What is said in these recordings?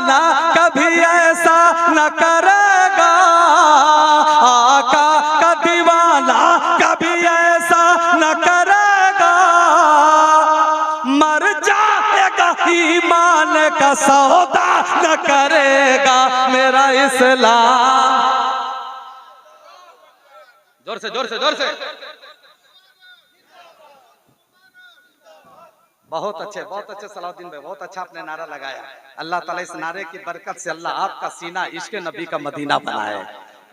ना कभी ऐसा न करेगा, आका का दीवाना कभी ऐसा न करेगा। मर जाएगा ईमान का सौदा न करेगा मेरा इस्लाम। जोर से जोर से जोर से। बहुत अच्छे सलाउद्दीन भाई, बहुत अच्छा आपने नारा लगाया। अल्लाह ताला इस नारे की बरकत से अल्लाह आपका सीना इश्क नबी का मदीना बनाए।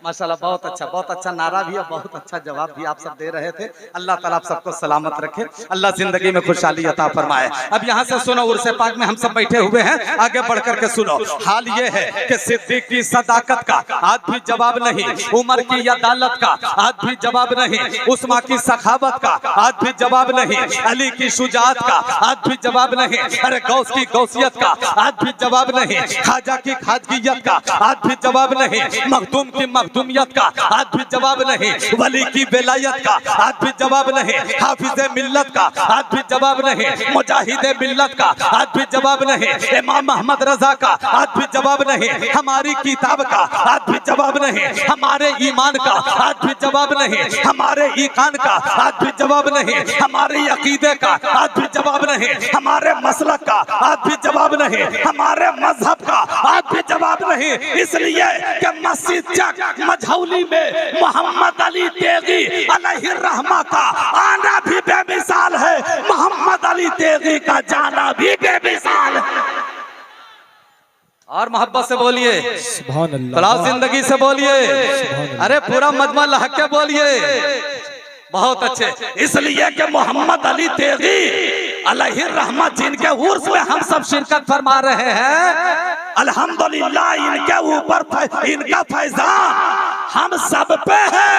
माशाल्लाह बहुत अच्छा नारा भी है, बहुत अच्छा जवाब भी आप सब दे रहे थे। अल्लाह ताला आप सबको सलामत रखे, अल्लाह जिंदगी में खुशहाली अता फरमाए। अब यहाँ से सुनो, उर्से पाक में हम सब बैठे हुए हैं, आगे बढ़ करके सुनो। हाल ये है कि सिद्दीक की सदाकत का आज भी जवाब नहीं, उमर की अदालत का आज भी जवाब नहीं, उस्मा की सखावत का आज भी जवाब नहीं, अली की शुजाअत का आज भी जवाब नहीं, अरे गौस की गौसियत का आज भी जवाब नहीं, खाजा की खाजगियत का आज भी जवाब नहीं, मखदूम की मखदूमियत का आज भी जवाब नहीं, वली की बेलायत का आज भी जवाब नहीं, हाफिज़े मिल्लत का आज भी जवाब नहीं, मुजाहिदे मिल्लत का आज भी जवाब नहीं, इमाम मोहम्मद रजा का आज भी जवाब नहीं, हमारी किताब का आज भी जवाब नहीं, हमारे ईमान का आज भी जवाब नहीं, हमारे ईकान का आज भी जवाब नहीं, हमारे अकीदे का आज भी जवाब नहीं, हमारे मसलक का आज भी जवाब नहीं, हमारे मजहब का आज भी जवाब नहीं। इसलिए कि मस्जिद चक मझौली में मोहम्मद अली तेगी अलैहिर्रहमा का आना भी बेमिसाल है, मोहम्मद अली तेगी का जाना भी बेमिसाल है। और मोहब्बत से बोलिए सुभान अल्लाह, जिंदगी से बोलिए, अरे पूरा मजमा लहक के बोलिए। बहुत अच्छे। इसलिए कि मोहम्मद अली तेगी अलैहिर्रहमा जिनके उर्स में हम सब शिरकत फरमा रहे हैं, अल्हम्दुलिल्लाह इनके ऊपर इनका फैजान हम सब पे है।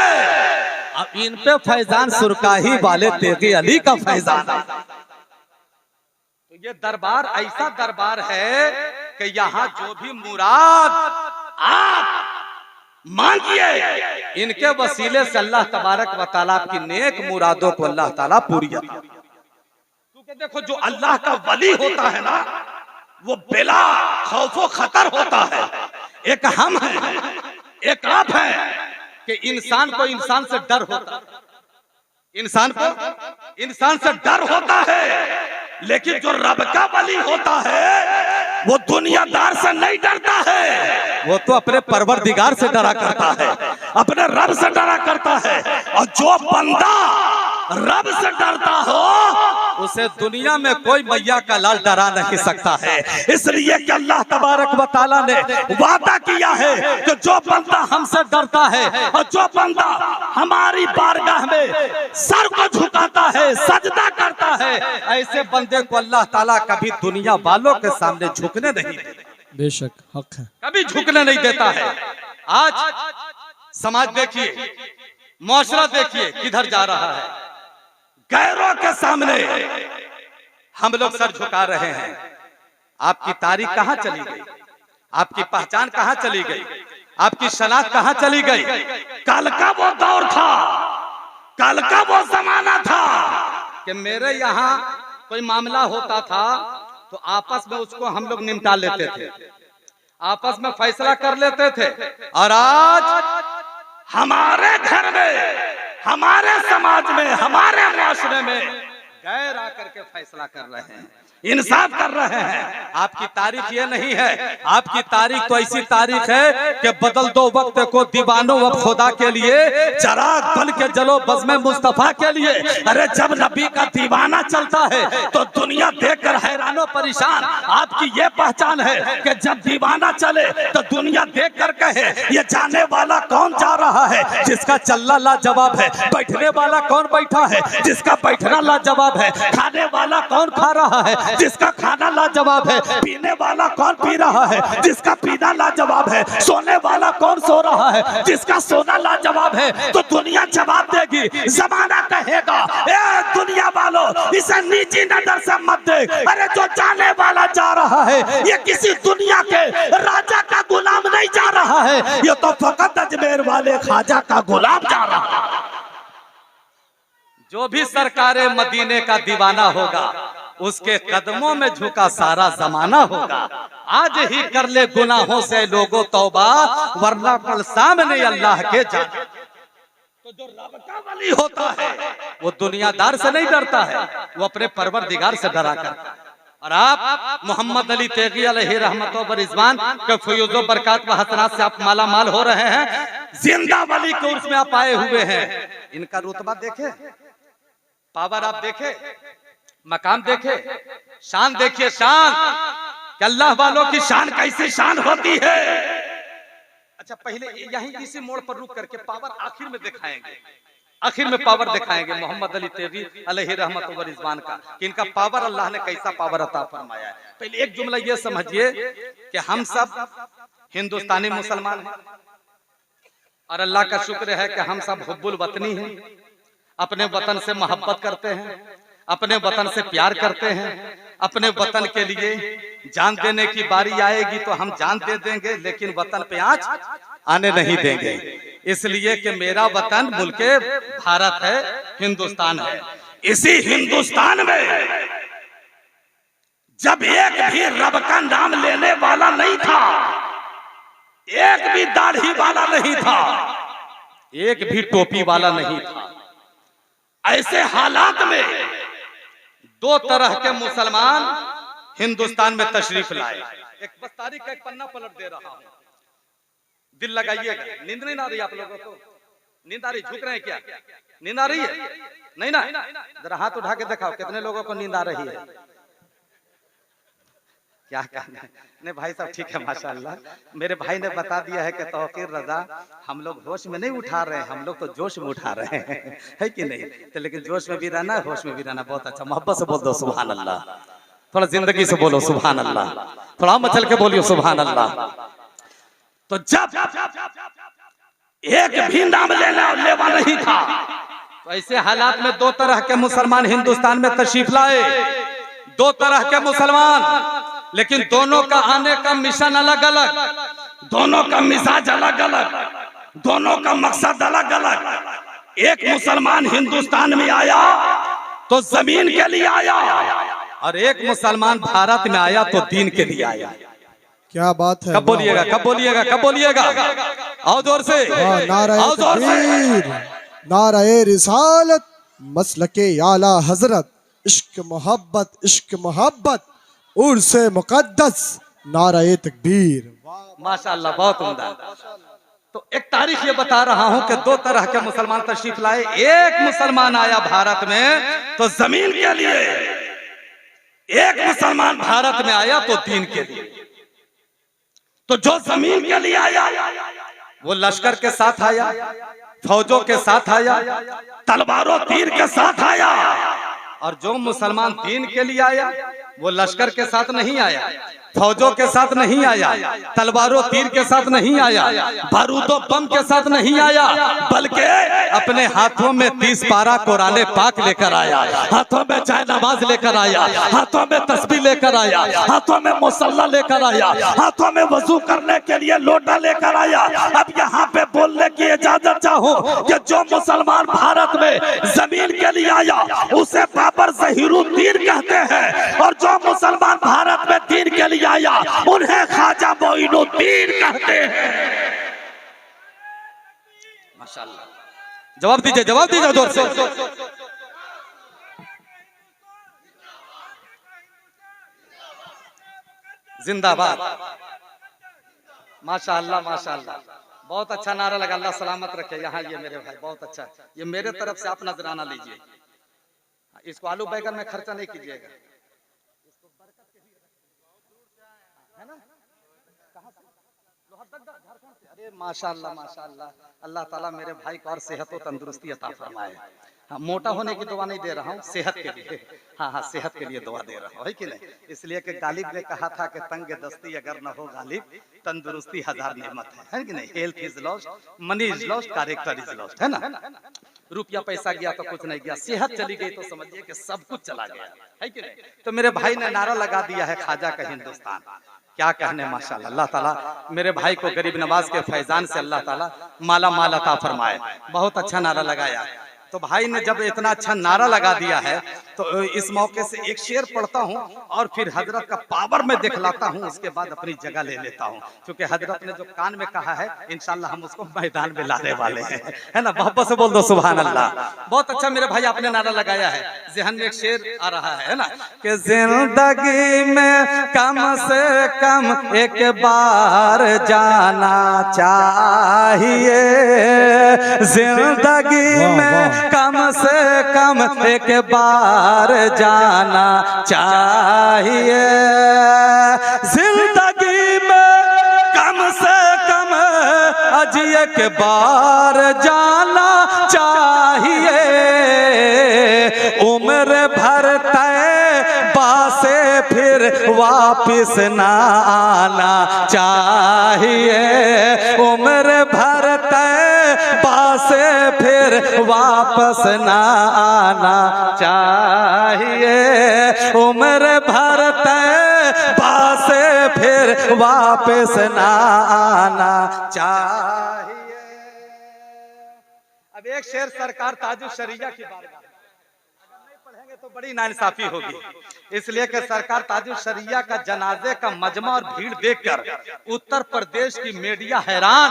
अब इन पे फैजान सुरकाही वाले तेगी अली का फैजान। तो ये दरबार ऐसा दरबार है कि यहाँ जो भी मुराद आप मांगिए, इनके वसीले से अल्लाह तबारक व तआला की नेक मुरादों को अल्लाह ताला पूरी करता है। क्योंकि देखो जो अल्लाह का वली होता है ना, वो बिला खौफो खतर होता है। एक हम हैं, एक आप हैं कि इंसान को इंसान से डर होता है, इंसान को इंसान से डर होता है। लेकिन जो रब का वली होता है वो दुनियादार से नहीं डरता है, वो तो अपने परवरदिगार से डरा करता है, अपने रब से डरा करता है। और जो बंदा रब से डरता हो उसे दुनिया में कोई मैया का लाल डरा नहीं सकता है। इसलिए कि अल्लाह तबारक व तआला ने वादा किया है कि जो बंदा हमसे डरता है और जो बंदा हमारी बारगाह में सर को झुकाता है, सजदा करता है, ऐसे बंदे को अल्लाह ताला कभी दुनिया वालों के सामने झुकने नहीं देता। बेशक हक है, कभी झुकने नहीं देता है। आज समाज देखिए, मुआशरा देखिए किधर जा रहा है। गैरों के सामने हम लोग सर झुका रहे हैं। आपकी तारीख कहाँ चली गई? आपकी पहचान कहाँ चली गई? आपकी शनाख्त कहाँ चली गई? कल का वो दौर था, कल का वो जमाना था कि मेरे यहाँ कोई मामला होता था तो आपस में उसको हम लोग निपटा लेते थे, आपस में फैसला कर लेते थे। और आज हमारे घर में, हमारे समाज में, हमारे माशरे में गैर आकर के फैसला कर रहे हैं, इंसाफ कर रहे हैं। आपकी तारीख ये नहीं है, आपकी तारीख तो ऐसी तारीख है कि बदल दो वक्त को दीवानों व खुदा के लिए, चराग बन के जलो बज़्म मुस्तफा के लिए। अरे जब नबी का दीवाना चलता है तो दुनिया देखकर हैरानो परेशान। आपकी ये पहचान है कि जब दीवाना चले तो दुनिया देख कर कहे ये जाने वाला कौन जा रहा है, जिसका चलना लाजवाब है, बैठने वाला कौन बैठा है, जिसका बैठना लाजवाब है, खाने वाला कौन खा रहा है, जिसका खाना लाजवाब है, पीने वाला कौन पी रहा है, जिसका पीना लाजवाब है, सोने वाला कौन सो रहा है, जिसका सोना लाजवाब है। तो दुनिया जवाब देगी, जमाना कहेगा ए दुनिया वालों इसे निजी नजर से मत देख। अरे जो जाने वाला जा रहा है ये किसी दुनिया के राजा का गुलाम नहीं जा रहा है, ये तो फकत अजमेर वाले ख्वाजा का गुलाम जा रहा है। जो भी सरकारे मदीने का दीवाना होगा उसके कदमों में झुका सारा जमाना होगा। आज ही कर ले गुनाहों से लोगों तौबा, वरना कल सामने अल्लाह के जाने। तो जो रब का वली होता है वो दुनियादार से नहीं डरता है, वो अपने परवरदिगार से डरा करता है। और आप मोहम्मद अली तेगी अलैहि रहमत व रिजवान के फयूज़ व बरकत व हसनात से आप माला माल हो रहे हैं। जिंदा वली के उर्स में आप आए हुए हैं। इनका रुतबा देखे, पावर आप देखे, मकाम देखे, शान देखिए, शान कि अल्लाह वालों की शान कैसी शान होती है। अच्छा, पहले यहीं इसी मोड़ पर रुक करके पावर आखिर में दिखाएंगे, आखिर में पावर दिखाएंगे मोहम्मद अली तेगी अलैहि रहमत व रिजवान का, कि इनका पावर अल्लाह ने कैसा पावर अता फरमाया है। पहले एक जुमला ये समझिए कि हम सब हिंदुस्तानी मुसलमान हैं और अल्लाह का शुक्र है कि हम सब हुब्बुल वतनी हैं, अपने वतन से मोहब्बत करते हैं, अपने वतन से प्यार करते हैं। अपने वतन के लिए जान देने की बारी आएगी तो हम जान दे देंगे, लेकिन वतन पे आंच आने नहीं देंगे। इसलिए कि मेरा वतन मुल्के भारत है, हिंदुस्तान है। इसी हिंदुस्तान में जब एक भी रब का नाम लेने वाला नहीं था, एक भी दाढ़ी वाला नहीं था, एक भी टोपी वाला नहीं था, ऐसे हालात में दो तरह के मुसलमान हिंदुस्तान में तशरीफ लाए। एक बस तारीख का एक पन्ना पलट दे रहा हूं, दिल लगाइएगा। नींद नहीं आ रही आप लोगों को? नींद आ रही? झुक रहे हैं क्या? नींद आ रही है? नहीं ना? जरा हाथ उठा के दिखाओ कितने लोगों को नींद आ रही है। क्या कहना है? नहीं भाई साहब ठीक है, माशाअल्लाह। मेरे भाई ने बता दिया है कि तौकीर रजा हम लोग होश में नहीं उठा रहे हैं, हम लोग तो जोश में उठा रहे हैं, है कि नहीं? तो लेकिन जोश में भी रहना, होश में भी रहना। बहुत अच्छा, मोहब्बत से बोल दो सुभान अल्लाह, थोड़ा जिंदगी से बोलो सुभान अल्लाह, थोड़ा मचल के बोलियो सुभान अल्लाह। तो जब एक भी नाम लेवा नहीं था, तो ऐसे हालात में दो तरह के मुसलमान हिंदुस्तान में तशरीफ लाए। दो तरह के मुसलमान, लेकिन दोनों का आने का मिशन अलग अलग, दोनों का मिजाज अलग अलग, दोनों का मकसद अलग अलग। एक मुसलमान हिंदुस्तान में आया तो जमीन के लिए आया, और एक मुसलमान भारत में आया तो दीन के लिए आया। क्या बात है? कब बोलिएगा, कब बोलिएगा, कब बोलिएगा? आओ जोर से, आओ जोर से। नाराए रिसालत, मसलके आला हजरत, इश्क मोहब्बत, इश्क मोहब्बत, उर्से मुकद्दस, नाराए तकबीर। माशाअल्लाह, बहुत उम्दा। तो एक तारीख ये बता रहा हूं कि दो तरह के मुसलमान तशरीफ लाए। एक मुसलमान आया भारत में तो जमीन के लिए, एक मुसलमान भारत में आया तो दीन के लिए। तो जो जमीन के लिए आया वो लश्कर के साथ आया, फौजों के साथ आया, तलवारों तीर के साथ आया। और जो मुसलमान दीन के लिए आया वो लश्कर के साथ नहीं आया, फौजों के साथ नहीं आया, तलवारों तीर के साथ नहीं आया, बारूदों बम के साथ नहीं आया, बल्कि अपने हाथों में 30 पारा कुरान पाक लेकर आया, हाथों में चाय नमाज लेकर आया, हाथों में तस्बीह लेकर आया, हाथों में मुसल्ला लेकर आया, हाथों में वजू करने के लिए लोटा लेकर आया। अब यहाँ पे बोलने की इजाजत चाहूँ कि जो मुसलमान भारत में जमीन के लिए आया उसे बाबर ज़हीरुद्दीन कहते हैं, और जो मुसलमान भारत में दीन के लिए आया उन्हें ख्वाजा मोइनुद्दीन कहते हैं। माशाअल्लाह, जवाब दीजिए, जवाब दीजिए जोर से। जिंदाबाद, माशाअल्लाह, माशाअल्लाह, बहुत अच्छा नारा लगा। अल्लाह सलामत रखे। यहाँ ये मेरे भाई बहुत अच्छा, ये मेरे तरफ से आप नजराना लीजिए। इसको आलू बैगन में खर्चा नहीं कीजिएगा, है ना? कहाँ से? लोहरदगा, झारखंड से। अरे माशाअल्लाह, माशाअल्लाह, अल्लाह ताला मेरे भाई को और सेहत और तंदुरुस्ती अता फरमाए। हाँ, मोटा होने की दुआ नहीं दे रहा हूँ, सेहत के लिए। हाँ हाँ, सेहत के लिए दुआ दे रहा हूँ, है कि नहीं? इसलिए कि गालिब ने कहा था कि तंग दस्ती अगर न हो गालिब, तंदुरुस्ती हजार नेमत है कि नहीं? Health is lost, money is lost, character is lost, है ना? रुपया पैसा गया तो कुछ नहीं गया, सेहत चली गई तो समझिए कि सब कुछ चला गया, है कि नहीं? तो मेरे भाई ने नारा लगा दिया है ख्वाजा का हिंदुस्तान। क्या कहने, माशाअल्लाह। अल्लाह ताला मेरे भाई को गरीब नवाज के फैजान से अल्लाह ताला माला माल अता फरमाए। बहुत अच्छा नारा लगाया। तो भाई ने जब इतना अच्छा नारा लगा दिया है तो इस मौके से एक शेर पढ़ता हूँ और फिर हजरत का पावर में दिखलाता हूँ, उसके बाद अपनी जगह ले लेता हूँ, क्योंकि हजरत ने जो कान में कहा है इंशाल्लाह हम उसको मैदान में लाने वाले हैं, है ना। मोहब्बत से बोल दो सुभान अल्लाह। बहुत अच्छा मेरे भाई आपने नारा लगाया है। ज़हन में एक शेर आ रहा है ना कि जिंदगी में कम से कम एक बार जाना चाहिए, जिंदगी में कम से कम एक बार जाना चाहिए, जिंदगी में कम से कम अज एक बार जाना चाहिए, उम्र भर तैबा से फिर वापिस ना आना चाहिए, उम्र भर तैबा से फिर वापस ना आना चाहिए, उम्र भर तैबा से फिर वापस ना आना चाहिए। अब एक शेर सरकार ताजुल शरिया की बारगाह पढ़ेंगे तो बड़ी नाइंसाफी होगी, इसलिए कि सरकार ताजुल शरिया का जनाजे का मजमा और भीड़ देखकर उत्तर प्रदेश की मीडिया हैरान।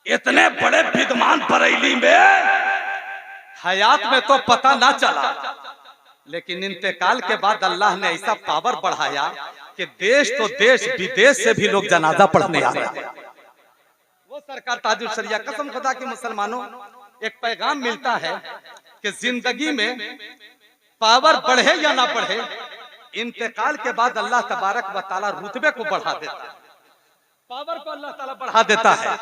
इतने बड़े विद्वान बरेली में हयात में तो पता ना चला, लेकिन इंतकाल के बाद अल्लाह ने ऐसा पावर बढ़ाया कि देश तो देश विदेश से भी लोग जनाजा पढ़ने आ रहे। वो सरकार ताजुल शरिया, कसम खुदा की मुसलमानों, एक पैगाम मिलता है कि जिंदगी में पावर बढ़े या ना बढ़े, इंतकाल के बाद अल्लाह तबारक व तआला रुतबे को बढ़ा देता है, पावर को अल्लाह ताला बढ़ा देता है,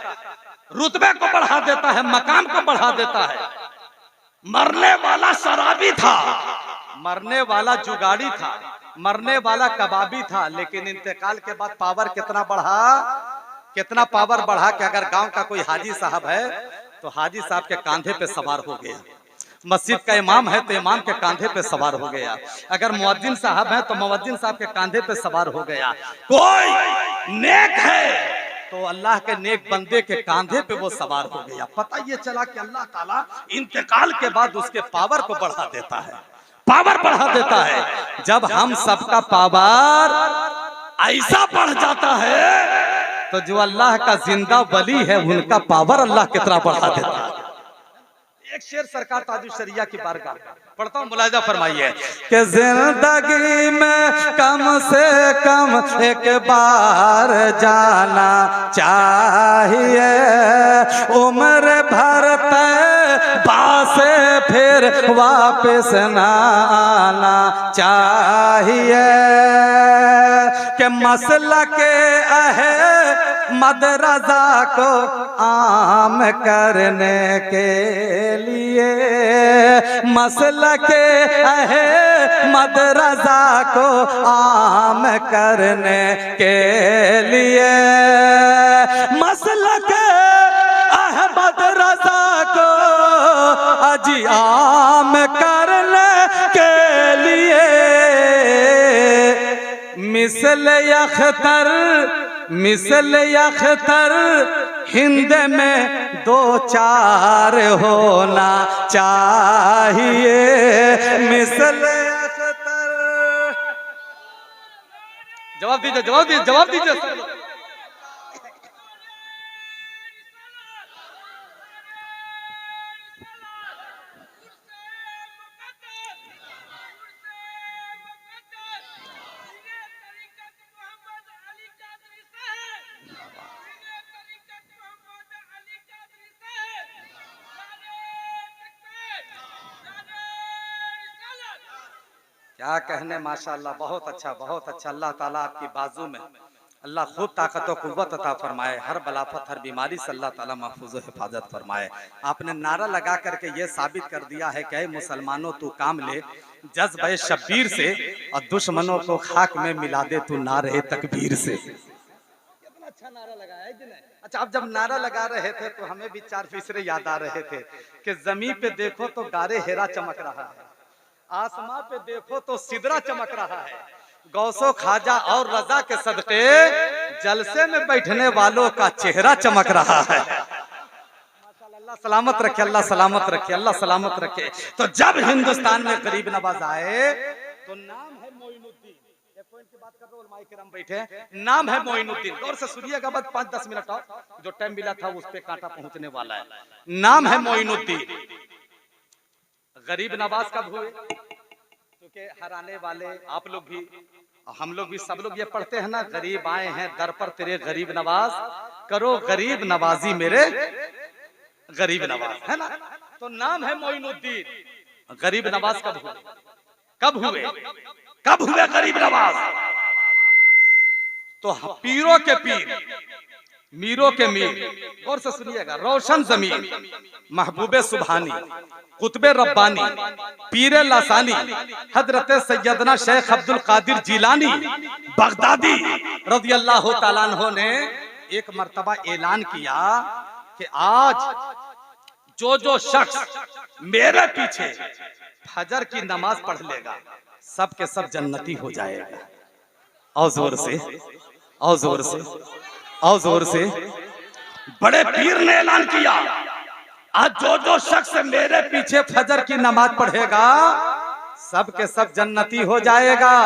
रुतबे को बढ़ा देता है, मकाम को बढ़ा देता है। मरने वाला शराबी था, मरने वाला जुगाड़ी था, मरने वाला कबाबी था, लेकिन इंतकाल के बाद पावर कितना बढ़ा, कितना पावर बढ़ा कि अगर गांव का कोई हाजी साहब है तो हाजी साहब के कांधे पे सवार हो गया, मस्जिद का इमाम है तो इमाम के कांधे पे सवार हो गया, अगर मुअज्जिन साहब है तो मुअज्जिन साहब के कांधे पे सवार हो गया, कोई नेक है तो अल्लाह के नेक बंदे के कांधे पे वो सवार हो गया। पता ये चला कि अल्लाह ताला इंतकाल के बाद उसके पावर को बढ़ा देता है, पावर बढ़ा देता है। जब हम सबका पावर ऐसा बढ़ जाता है तो जो अल्लाह का जिंदा वली है उनका पावर अल्लाह कितना बढ़ा देता है। एक शेर सरकार ताजुल शरिया की बारगाह पढ़ता हूँ, मुलाजा फरमाइए कि जिंदगी में कम से कम एक बार जाना चाहिए, उम्र भर तैबा से फिर वापस ना आना चाहिए, कि मसला के अहमद रज़ा को आम करने के लिए, मसला के अहमद रज़ा को आम करने के लिए, मसला के अहमद रज़ा को अजी आम करने के लिए, मिसल यख्तर हिंद में दो चार होना चाहिए, मिसल यख्तर। जवाब दीजिए, जवाब दीजिए, जवाब दीजिए। क्या कहने, माशाअल्लाह, बहुत अच्छा, बहुत अच्छा। अल्लाह ताला आपकी बाजू में अल्लाह खूब ताकत और कुव्वत अता फरमाए, हर बलाफत हर बीमारी से अल्लाह ताला महफूज व हिफाजत फरमाए। आपने नारा लगा करके ये साबित कर दिया है कि मुसलमानों तू काम ले जज्बे शब्बीर से और दुश्मनों को खाक में मिला दे तू नारे तकबीर से। कितना अच्छा नारा लगाया है कि नहीं? अच्छा, आप जब नारा लगा रहे थे तो हमें भी चार फीसरे याद आ रहे थे कि जमीन पे देखो तो गारे हेरा चमक रहा है, आसमां पे देखो तो सिदरा चमक रहा है, गौसो खाजा और रजा के सदके जलसे में बैठने वालों का चेहरा चमक रहा है। माशाअल्लाह, अल्लाह सलामत रखे, अल्लाह सलामत रखे, अल्लाह सलामत रखे। तो जब हिंदुस्तान में गरीब नवाज आए तो नाम है मोइनुद्दीन। एक पॉइंट की बात कर रहा हूं, माइक के नाम बैठे, नाम है मोइनुद्दीन। गौर से सुनिएगा, बस 5-10 मिनट और जो टाइम मिला था उस पे कांटा पहुंचने वाला है। नाम है मोइनुद्दीन। गरीब नवाज कब हुए? क्योंकि हराने वाले आप लोग भी, हम लोग भी, सब लोग ये पढ़ते हैं ना, गरीब आए हैं दर पर तेरे गरीब नवाज, करो गरीब नवाजी मेरे गरीब नवाज, है ना। तो नाम है मोइनुद्दीन। गरीब नवाज कब हुए? कब हुए? कब हुए गरीब नवाज? तो पीरों के पीर, मीरों के मीर, और से सुनिएगा, रोशन जमीन, महबूबे सुभानी, कुतबे रब्बानी, पीरे लासानी, हजरत सैयदना शेख अब्दुल कादिर जिलानी बगदादी रज़ी अल्लाह तआला अन्हु ने एक मर्तबा ऐलान किया कि आज जो शख्स मेरे पीछे फजर की नमाज पढ़ लेगा सब के सब जन्नती हो जाएगा। और जोर से, और जोर से, और जोर से, बड़े पीर ने ऐलान किया, आज जो शख्स मेरे पीछे फजर की नमाज पढ़ेगा सब के सब जन्नती हो जाएगा।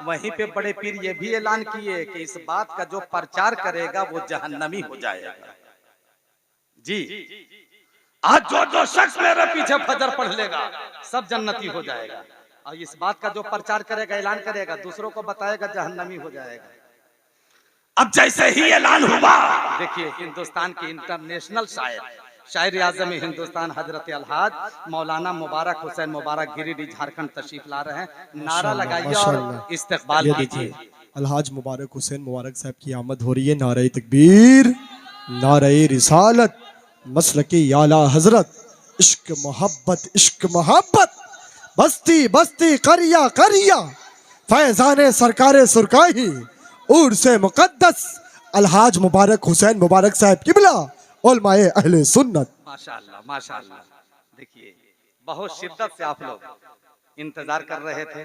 वहीं पे बड़े पीर ये भी ऐलान किए कि इस बात का जो प्रचार करेगा वो जहन्नमी हो जाएगा। जी, आज जो शख्स मेरे पीछे फजर पढ़ लेगा सब जन्नती हो जाएगा, और इस बात का जो प्रचार करेगा, ऐलान करेगा, दूसरों को बताएगा, जहन्नमी हो जाएगा। अब जैसे ही ऐलान हुआ, देखिए हिंदुस्तान के इंटरनेशनल शायर आजम हिंदुस्तान हजरत अलहाज मौलाना मुबारक हुसैन मुबारक गिरिडीह झारखंड तशरीफ ला रहे हैं। नारा लगाइए और इस्तकबाल कीजिए। अलहाज मुबारक हुसैन मुबारक साहब की आमद हो रही है। नारे तकबीर, नारे रिसालत, मसलके आला हजरत, इश्क मोहब्बत, इश्क मोहब्बत, बस्ती बस्ती करिया करिया, फैजाने सरकारे सुरकाही, उर से मुकद्दस अलहाज मुबारक हुसैन मुबारक साहब किबला उलमाए अहले सुन्नत। माशाअल्लाह, माशाअल्लाह। देखिए बहुत शिद्दत से आप लोग इंतजार कर रहे थे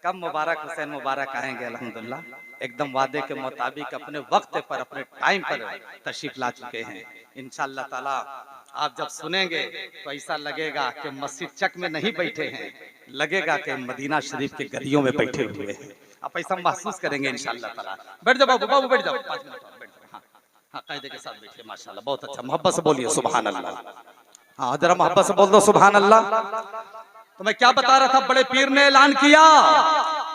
कब मुबारक हुसैन मुबारक आएंगे। अल्हम्दुलिल्लाह एकदम वादे के मुताबिक अपने वक्त पर, अपने टाइम पर तशरीफ ला चुके हैं। इंशाअल्लाह ताला आप जब सुनेंगे तो ऐसा लगेगा कि मस्जिद चक में नहीं बैठे हैं, लगेगा कि मदीना शरीफ के गलियों में बैठे हुए हैं। आप ऐसा महसूस करेंगे इंशाअल्लाह ताला। बैठ जाओ बाबू, बाबू बैठ जाओ, 5 मिनट और बैठ जाओ। हाँ, कायदे के साथ बैठिए। माशाअल्लाह, बहुत अच्छा। मोहब्बत से बोलिए सुभान अल्लाह। हाँ, जरा मोहब्बत से बोल दो सुभान अल्लाह। तो मैं क्या बता रहा था, बड़े पीर ने ऐलान किया,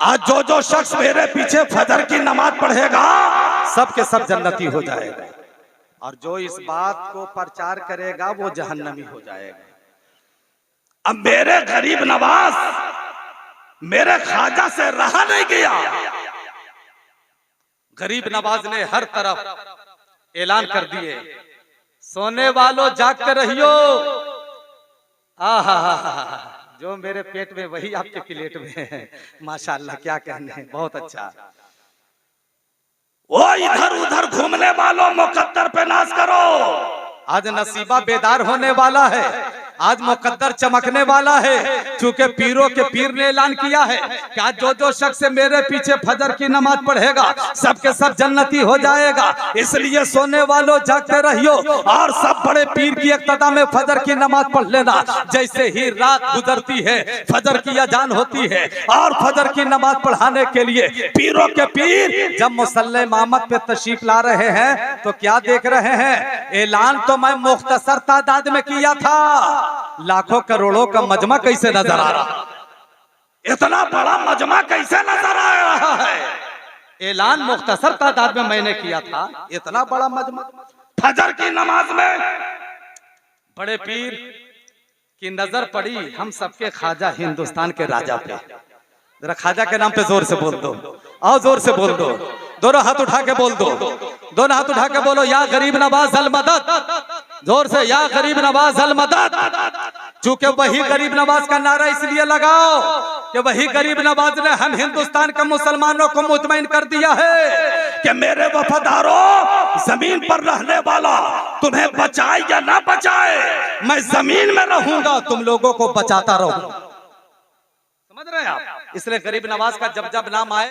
आज जो शख्स मेरे पीछे फजर की नमाज पढ़ेगा सब के सब जन्नती हो जाएगा, और जो इस बात को प्रचार करेगा वो जहन्नमी हो जाएगा। अब मेरे गरीब नवाज, मेरे ख्वाजा से रहा नहीं गया। गरीब नवाज ने हर तरफ ऐलान कर दिए, सोने वालों जाग कर रहियो, आहा जो मेरे पेट में वही आपके प्लेट में है। माशाअल्लाह, क्या कहने हैं, बहुत अच्छा। वो इधर उधर घूमने वालों मुकद्दर पे नाज करो, आज नसीबा बेदार होने वाला है, आज मुकद्दर चमकने वाला है। चूंकि पीरों के पीर ने ऐलान किया है कि आज जो शख्स मेरे पीछे फजर की नमाज पढ़ेगा सब के सब जन्नती हो जाएगा। इसलिए सोने वालों जागते रहियो, और सब बड़े पीर की इक्तदा में फजर की नमाज पढ़ लेना। जैसे ही रात गुजरती है, फजर की अजान होती है, और फजर की नमाज पढ़ाने के लिए पीरों के पीर जब मुसल्ले इमामत पे तशरीफ ला रहे हैं तो क्या देख रहे हैं, ऐलान तो मैं मुख्तसर तादाद में किया था, लाखों करोड़ों का मजमा कैसे नजर आ रहा, इतना बड़ा मजमा कैसे नजर आ रहा है। ऐलान मुख्तसर तादाद में मैंने किया था, इतना बड़ा मजमा। फजर की नमाज में बड़े पीर की नजर पड़ी हम सबके ख्वाजा हिंदुस्तान के राजा पे। जरा ख्वाजा के नाम पे जोर से बोल दो, आओ जोर से बोल दो, दोनों हाथ उठा के बोल दो, दोनों हाथ उठा के बोलो, या गरीब नवाज अल मदद, जोर से, या गरीब नवाज अल मदद। चूंकि वही गरीब नवाज का नारा इसलिए लगाओ कि वही गरीब नवाज ने हम हिंदुस्तान के मुसलमानों को मुतमईन कर दिया है कि मेरे वफादारों, जमीन पर रहने वाला तुम्हें बचाए या ना बचाए, मैं जमीन में रहूंगा, तुम लोगों को बचाता रहूंगा। समझ रहे हैं आप? इसलिए गरीब नवाज का जब जब नाम आए